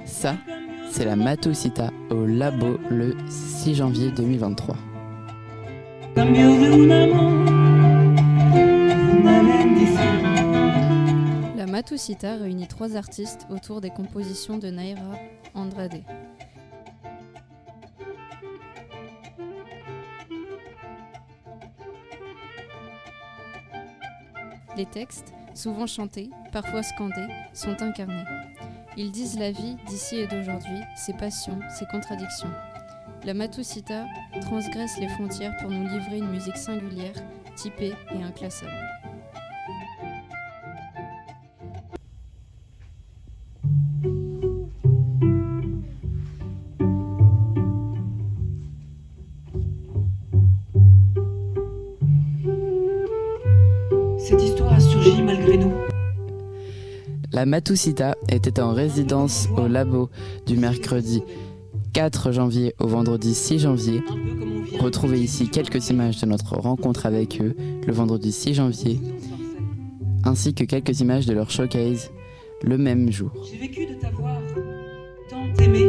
Ça, c'est la Matucita au Labo le 6 janvier 2023. La Matucita réunit 3 artistes autour des compositions de Nayra Andrade. Les textes, souvent chantés, parfois scandés, sont incarnés. Ils disent la vie d'ici et d'aujourd'hui, ses passions, ses contradictions. La Matucita transgresse les frontières pour nous livrer une musique singulière, typée et inclassable. Cette histoire a surgi malgré nous. La Matucita était en résidence au Labo du mercredi 4 janvier au vendredi 6 janvier. Retrouvez ici quelques images de notre rencontre avec eux le vendredi 6 janvier, ainsi que quelques images de leur showcase le même jour. J'ai vécu de t'avoir tant aimé,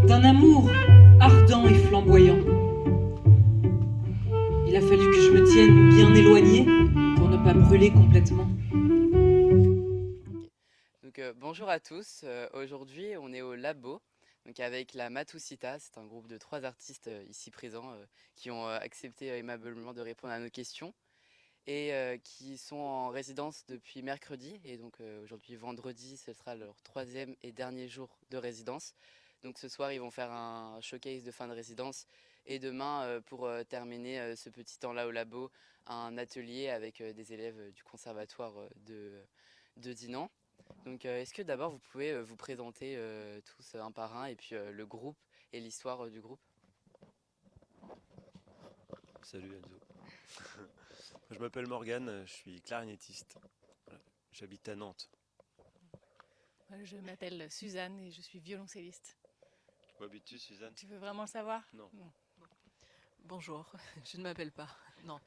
d'un amour ardent et flamboyant. Il a fallu que je me tienne bien éloignée pour ne pas brûler complètement. Donc, bonjour à tous, aujourd'hui on est au Labo donc avec la Matucita, c'est un groupe de 3 artistes ici présents qui ont accepté aimablement de répondre à nos questions et qui sont en résidence depuis mercredi et donc aujourd'hui vendredi ce sera leur 3e et dernier jour de résidence. Donc ce soir ils vont faire un showcase de fin de résidence et demain pour terminer ce petit temps là au Labo, un atelier avec des élèves du conservatoire de Dinan. Donc est-ce que d'abord vous pouvez vous présenter tous un par un et puis le groupe et l'histoire du groupe? Salut Enzo. Je m'appelle Morgane, je suis clarinettiste. Voilà. J'habite à Nantes. Je m'appelle Suzanne et je suis violoncelliste. Où habites-tu, Suzanne? Tu veux vraiment le savoir? Non. Bonjour, je ne m'appelle pas. Non.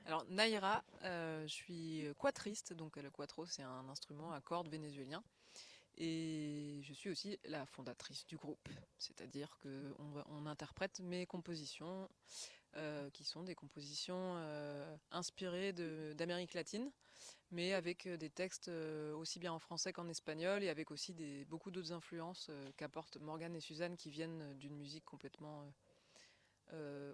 Alors Nayra, je suis quattriste, donc le quattro c'est un instrument à cordes vénézuélien. Et je suis aussi la fondatrice du groupe, c'est-à-dire qu'on interprète mes compositions, qui sont des compositions inspirées d'Amérique latine, mais avec des textes aussi bien en français qu'en espagnol, et avec aussi beaucoup d'autres influences qu'apportent Morgane et Suzanne qui viennent d'une musique complètement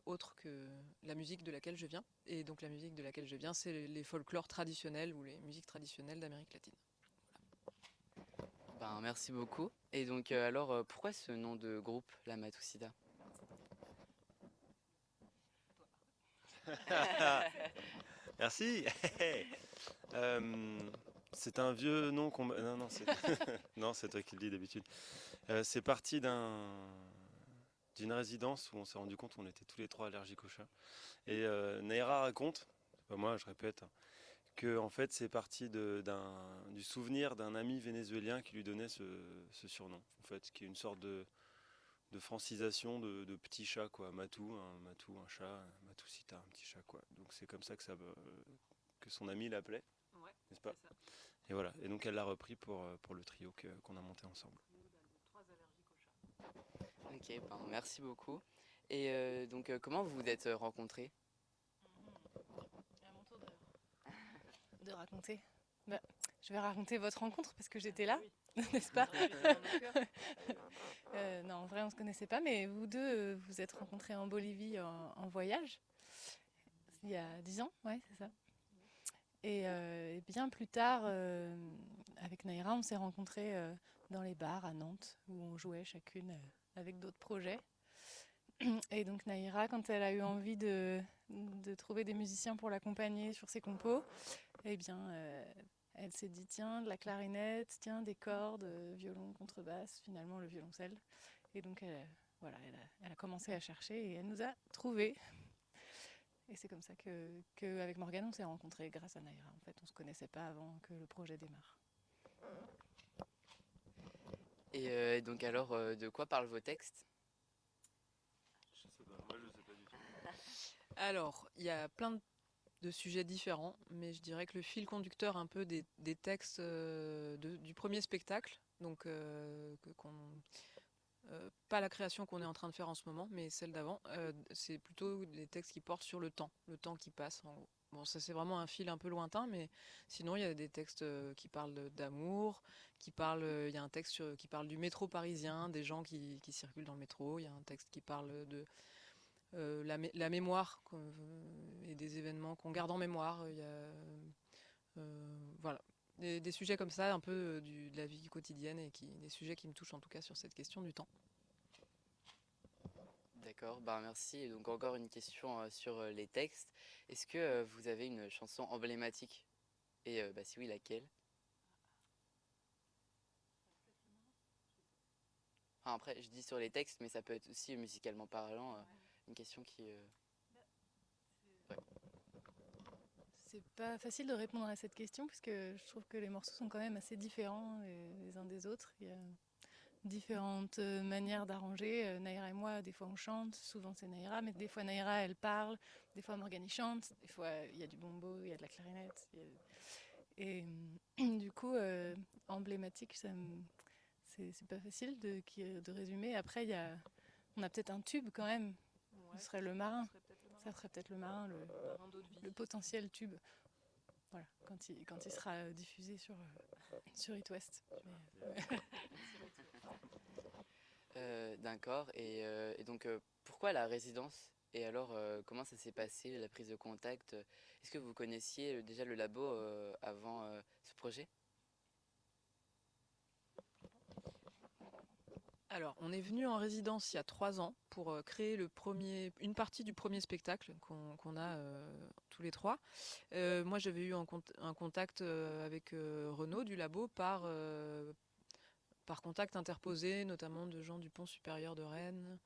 autre que la musique de laquelle je viens. Et donc la musique de laquelle je viens, c'est les folklores traditionnels ou les musiques traditionnelles d'Amérique latine. Ben, merci beaucoup. Et donc alors pourquoi ce nom de groupe, la Matucita? Merci. C'est un vieux nom qu'on... Non, c'est... non, c'est toi qui le dis d'habitude. C'est parti d'une résidence où on s'est rendu compte qu'on était tous les 3 allergiques aux chats. Et Nayra raconte, c'est pas moi, je répète, que en fait c'est parti du souvenir d'un ami vénézuélien qui lui donnait ce surnom, en fait, qui est une sorte de francisation de petit chat, quoi. Matou, un chat, Matucita, un petit chat, quoi. Donc c'est comme ça que son ami l'appelait, Ouais, n'est-ce pas? Et voilà, et donc elle l'a repris pour le trio qu'on a monté ensemble. 3 allergiques aux chats. Ok, ben, merci beaucoup. Et donc comment vous vous êtes rencontrés? À mon tour de raconter. Bah, je vais raconter votre rencontre parce que j'étais là, n'est-ce pas? Non, en vrai, on ne se connaissait pas, mais vous deux, vous êtes rencontrés en Bolivie en voyage, il y a 10 ans, ouais, c'est ça. Et bien plus tard, avec Nayra, on s'est rencontrés dans les bars à Nantes, où on jouait chacune avec d'autres projets. Et donc Nayra, quand elle a eu envie de trouver des musiciens pour l'accompagner sur ses compos, eh bien, elle s'est dit, tiens, de la clarinette, tiens, des cordes, violon, contrebasse, finalement le violoncelle. Et donc, elle a commencé à chercher et elle nous a trouvés. Et c'est comme ça qu'avec Morgane, on s'est rencontrés grâce à Nayra. En fait, on ne se connaissait pas avant que le projet démarre. Et donc alors, de quoi parlent vos textes? Je sais pas, moi je sais pas du tout. Alors, il y a plein de de sujets différents, mais je dirais que le fil conducteur un peu des textes du premier spectacle, donc pas la création qu'on est en train de faire en ce moment, mais celle d'avant, c'est plutôt des textes qui portent sur le temps qui passe. En gros. Bon, ça c'est vraiment un fil un peu lointain, mais sinon il y a des textes qui parlent d'amour, il y a un texte qui parle du métro parisien, des gens qui circulent dans le métro, il y a un texte qui parle de la mémoire et des événements qu'on garde en mémoire. Il y a, voilà, des sujets comme ça, un peu de la vie quotidienne et des sujets qui me touchent en tout cas sur cette question du temps. D'accord, bah merci. Et donc encore une question sur les textes. Est-ce que vous avez une chanson emblématique? Et bah, si oui, laquelle? Enfin, après, je dis sur les textes, mais ça peut être aussi musicalement parlant, une question qui... ouais. C'est pas facile de répondre à cette question puisque je trouve que les morceaux sont quand même assez différents les uns des autres. Il y a différentes manières d'arranger. Naïra et moi, des fois on chante, souvent c'est Naïra, mais des fois Naïra elle parle, des fois Morgane y chante, des fois il y a du bombo, il y a de la clarinette. Et du coup, emblématique, c'est pas facile de résumer. Après, on a peut-être un tube quand même, ce serait le marin. Ça serait peut-être le marin, le potentiel tube. Voilà, quand il sera diffusé sur It West. D'accord. Et donc, pourquoi la résidence? Et alors, comment ça s'est passé, la prise de contact? Est-ce que vous connaissiez déjà le labo avant ce projet? Alors, on est venu en résidence il y a 3 ans pour créer une partie du premier spectacle qu'on a tous les trois. Moi, j'avais eu un contact avec Renaud du labo par contact interposé, notamment de gens du Pont Supérieur de Rennes.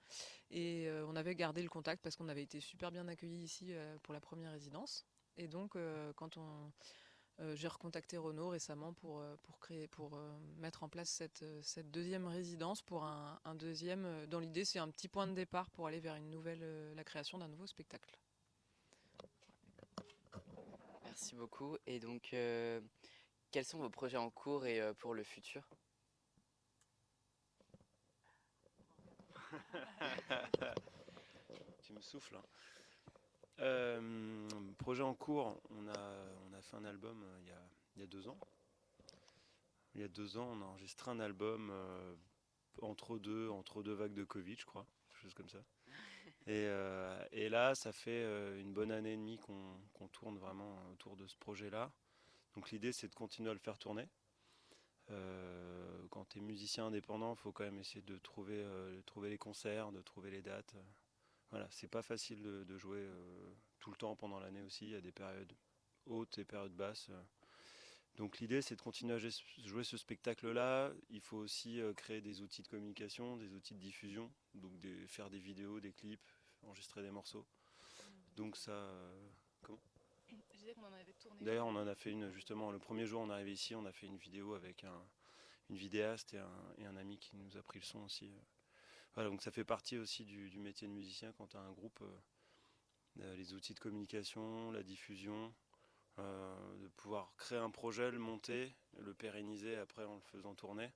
Et on avait gardé le contact parce qu'on avait été super bien accueillis ici pour la première résidence. Et donc, j'ai recontacté Renaud récemment pour mettre en place cette deuxième résidence pour un deuxième. Dans l'idée, c'est un petit point de départ pour aller vers la création d'un nouveau spectacle. Merci beaucoup. Et donc, quels sont vos projets en cours et pour le futur? Tu me souffles. Projet en cours, on a fait un album il y a 2 ans. Il y a 2 ans, on a enregistré un album entre deux vagues de Covid, je crois, quelque chose comme ça. Et là, ça fait une bonne année et demie qu'on tourne vraiment autour de ce projet-là. Donc l'idée, c'est de continuer à le faire tourner. Quand tu es musicien indépendant, il faut quand même essayer de trouver les concerts, de trouver les dates. Voilà, c'est pas facile de jouer tout le temps pendant l'année aussi. Il y a des périodes hautes et périodes basses. Donc l'idée, c'est de continuer à jouer ce spectacle-là. Il faut aussi créer des outils de communication, des outils de diffusion, donc faire des vidéos, des clips, enregistrer des morceaux. Donc ça... comment ? Je disais qu'on en avait tourné. D'ailleurs, on en a fait une, justement, le premier jour on est arrivé ici, on a fait une vidéo avec une vidéaste et un ami qui nous a pris le son aussi. Voilà, donc ça fait partie aussi du métier de musicien quand tu as un groupe, les outils de communication, la diffusion, de pouvoir créer un projet, le monter, le pérenniser après en le faisant tourner,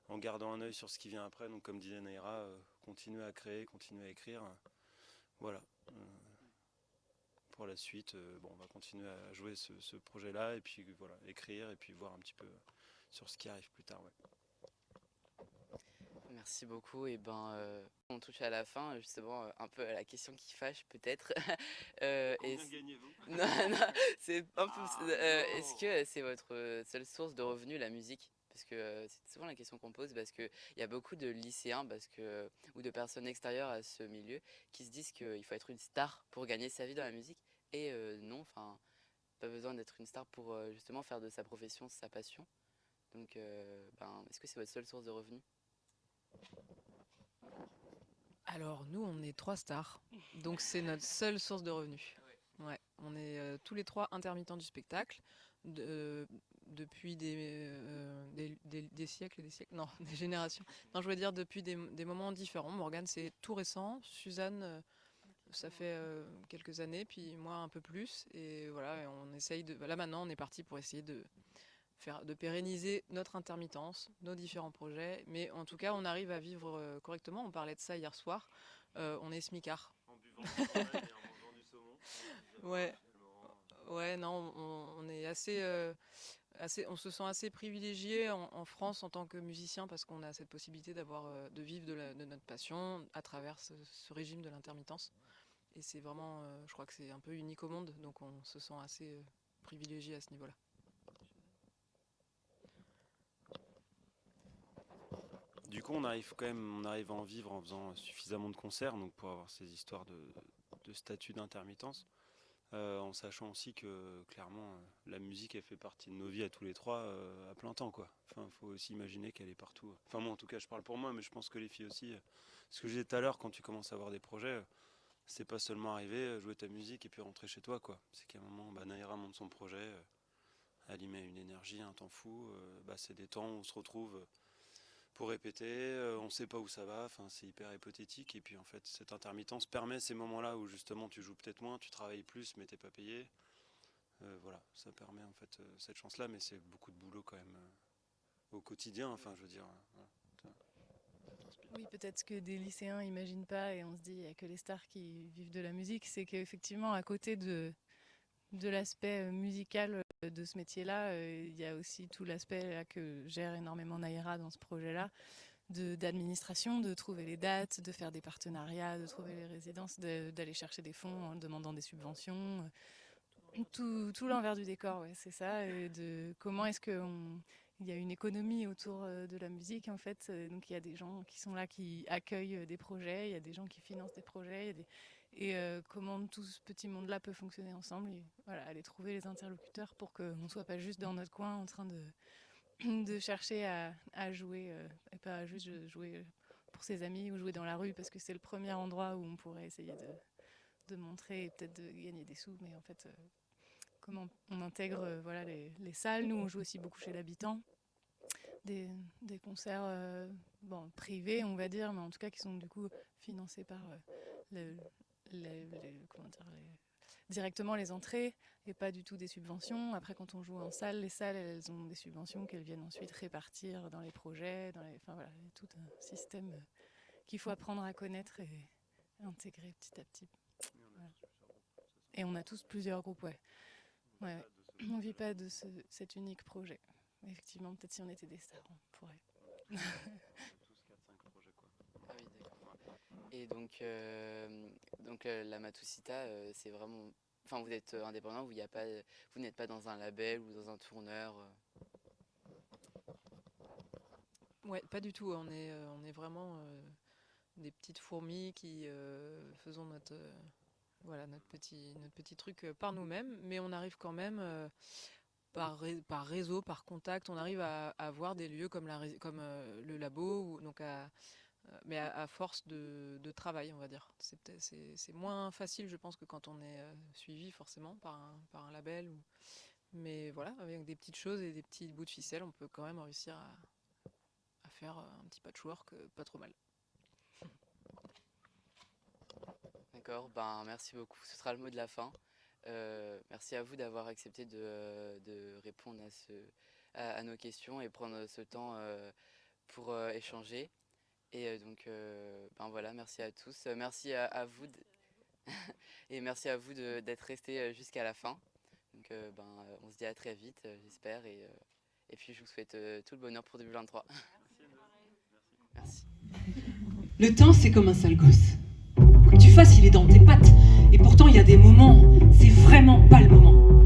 en gardant un œil sur ce qui vient après. Donc comme disait Naïra, continuer à créer, continuer à écrire. Voilà. Pour la suite, on va continuer à jouer ce projet-là et puis voilà, écrire et puis voir un petit peu sur ce qui arrive plus tard. Ouais. Merci beaucoup. Et ben, on touche à la fin, justement, un peu à la question qui fâche peut-être. Combien gagnez-vous ? Non, non, c'est un peu. Est-ce que c'est votre seule source de revenus, la musique? Parce que c'est souvent la question qu'on pose, parce qu'il y a beaucoup de lycéens ou de personnes extérieures à ce milieu qui se disent qu'il faut être une star pour gagner sa vie dans la musique. Et non, enfin, pas besoin d'être une star pour justement faire de sa profession sa passion. Donc, est-ce que c'est votre seule source de revenus? Alors, nous, on est 3 stars, donc c'est notre seule source de revenus. Ouais, on est tous les 3 intermittents du spectacle, depuis des siècles et des siècles, non, des générations. Non, je veux dire depuis des moments différents. Morgane, c'est tout récent. Suzanne, Ça fait quelques années, puis moi un peu plus. Et voilà, et on essaye de. Là maintenant, on est parti pour essayer de pérenniser notre intermittence, nos différents projets. Mais en tout cas, on arrive à vivre correctement. On parlait de ça hier soir. On est smicard. En buvant du champagne et en mangeant du saumon. Ouais, non, on est assez, on se sent assez privilégié en France en tant que musicien parce qu'on a cette possibilité de vivre de notre passion à travers ce régime de l'intermittence. Et c'est vraiment, je crois que c'est un peu unique au monde, donc on se sent assez privilégié à ce niveau-là. Du coup, on arrive à en vivre en faisant suffisamment de concerts, donc pour avoir ces histoires de statut d'intermittence, en sachant aussi que clairement la musique elle fait partie de nos vies à tous les trois à plein temps quoi. Enfin, faut aussi imaginer qu'elle est partout. Enfin moi en tout cas je parle pour moi, mais je pense que les filles aussi. Ce que je disais tout à l'heure, quand tu commences à avoir des projets, c'est pas seulement arriver, jouer ta musique et puis rentrer chez toi quoi. C'est qu'à un moment, Nayara monte son projet, elle y met une énergie, un temps fou. C'est des temps où on se retrouve pour répéter, on sait pas où ça va, enfin, c'est hyper hypothétique. Et puis en fait, cette intermittence permet ces moments-là où justement tu joues peut-être moins, tu travailles plus, mais t'es pas payé. Voilà, ça permet en fait cette chance-là, mais c'est beaucoup de boulot quand même au quotidien. Enfin, je veux dire. Voilà. Oui, peut-être ce que des lycéens n'imaginent pas, et on se dit il n'y a que les stars qui vivent de la musique, c'est qu'effectivement, à côté de l'aspect musical de ce métier-là, il y a aussi tout l'aspect là, que gère énormément Nayara dans ce projet-là, d'administration, de trouver les dates, de faire des partenariats, de trouver les résidences, d'aller chercher des fonds en demandant des subventions. Tout l'envers du décor, ouais, c'est ça. Et de comment est-ce qu'il y a une économie autour de la musique, en fait. Donc il y a des gens qui sont là, qui accueillent des projets, il y a des gens qui financent des projets, comment tout ce petit monde-là peut fonctionner ensemble. Et voilà, aller trouver les interlocuteurs pour qu'on ne soit pas juste dans notre coin en train de chercher à jouer, et pas juste jouer pour ses amis ou jouer dans la rue, parce que c'est le premier endroit où on pourrait essayer de montrer et peut-être de gagner des sous. Mais en fait, comment on intègre les salles. Nous, on joue aussi beaucoup chez l'habitant. Des concerts privés, on va dire, mais en tout cas qui sont du coup financés par directement les entrées et pas du tout des subventions. Après, quand on joue en salle, les salles, elles ont des subventions qu'elles viennent ensuite répartir dans les projets, enfin voilà, il y a tout un système qu'il faut apprendre à connaître et intégrer petit à petit. Voilà. Et on a tous plusieurs groupes, ouais. On vit pas de cet unique projet. Effectivement, peut-être si on était des stars, on pourrait. Tous 4-5 projets quoi. Ah oui, d'accord. Et donc la Matoussita, c'est vraiment... Enfin, vous êtes indépendant, vous n'êtes pas dans un label ou dans un tourneur Ouais, pas du tout. On est vraiment des petites fourmis qui faisons notre petit truc par nous-mêmes, mais on arrive quand même par réseau, par contact, on arrive à voir des lieux comme le labo, mais à force de travail, on va dire. C'est moins facile, je pense, que quand on est suivi forcément par un label. Mais voilà, avec des petites choses et des petits bouts de ficelle, on peut quand même réussir à faire un petit patchwork pas trop mal. D'accord, merci beaucoup. Ce sera le mot de la fin. Merci à vous d'avoir accepté de répondre à nos questions et prendre ce temps pour échanger. Et donc, voilà, merci à tous. Merci à vous et merci à vous d'être restés jusqu'à la fin. Donc, on se dit à très vite, j'espère. Et puis, je vous souhaite tout le bonheur pour 2023. Merci. Le temps, c'est comme un sale gosse. Quoi que tu fasses, il est dans tes pattes. Et pourtant, il y a des moments, c'est vraiment pas le moment.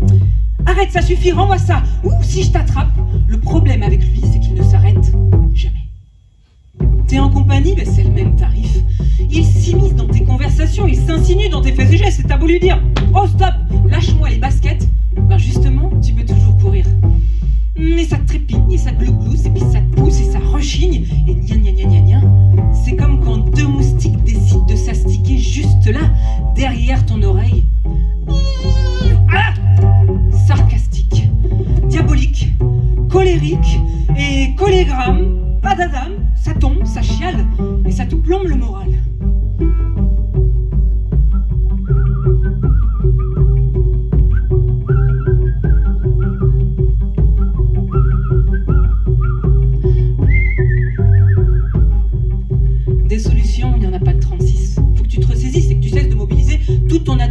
Arrête, ça suffit, rends-moi ça. Ou si je t'attrape, le problème avec lui, c'est qu'il ne s'arrête jamais. T'es en compagnie, c'est le même tarif. Il s'immisce dans tes conversations, il s'insinue dans tes faits et gestes. Et t'as beau lui dire « Oh stop, lâche-moi les baskets », justement, tu peux toujours courir. Mais ça te trépigne, et ça te glousse, et puis ça te pousse, et ça rechigne, et gna gna gna gna gna. C'est comme quand deux moustiques décident de s'astiquer juste là, derrière ton oreille. Ah, sarcastique, diabolique, colérique et collégramme, badadam, ça tombe, ça chiale, et ça te plombe le moral.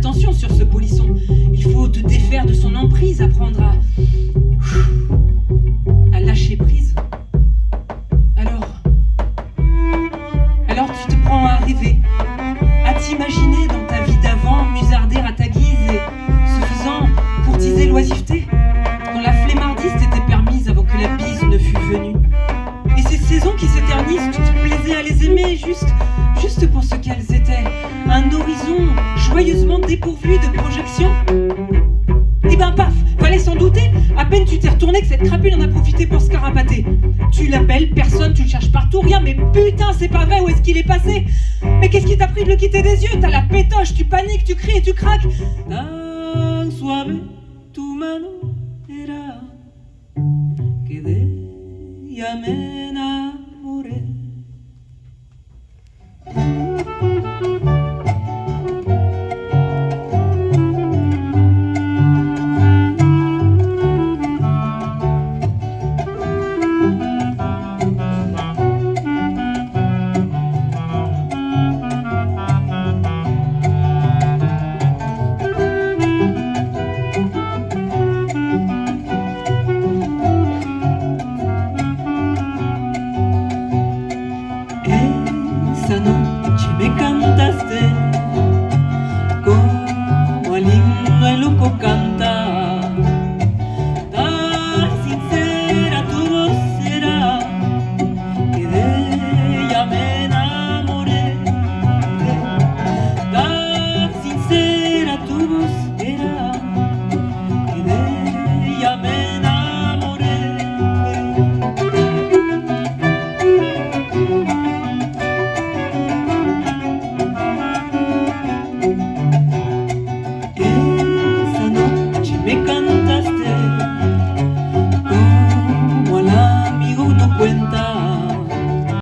tension sur ce polisson. Il faut te défaire de son emprise, apprendre à lâcher prise. Alors tu te prends à rêver, à t'imaginer dans ta vie d'avant, musarder à ta guise et ce faisant courtiser l'oisiveté, quand la flemmardise t'était permise avant que la bise ne fût venue. Et ces saisons qui s'éternisent, tu te plaisais à les aimer juste pour ce qu'elles étaient, un horizon joyeusement dépourvu de projection. Et ben paf, fallait s'en douter, à peine tu t'es retourné que cette crapule en a profité pour se carapater. Tu l'appelles, personne, tu le cherches partout, rien, mais putain c'est pas vrai, où est-ce qu'il est passé? Mais qu'est-ce qui t'a pris de le quitter des yeux? T'as la pétoche, tu paniques, tu cries et tu craques. Tan suave tu mano era que de ella me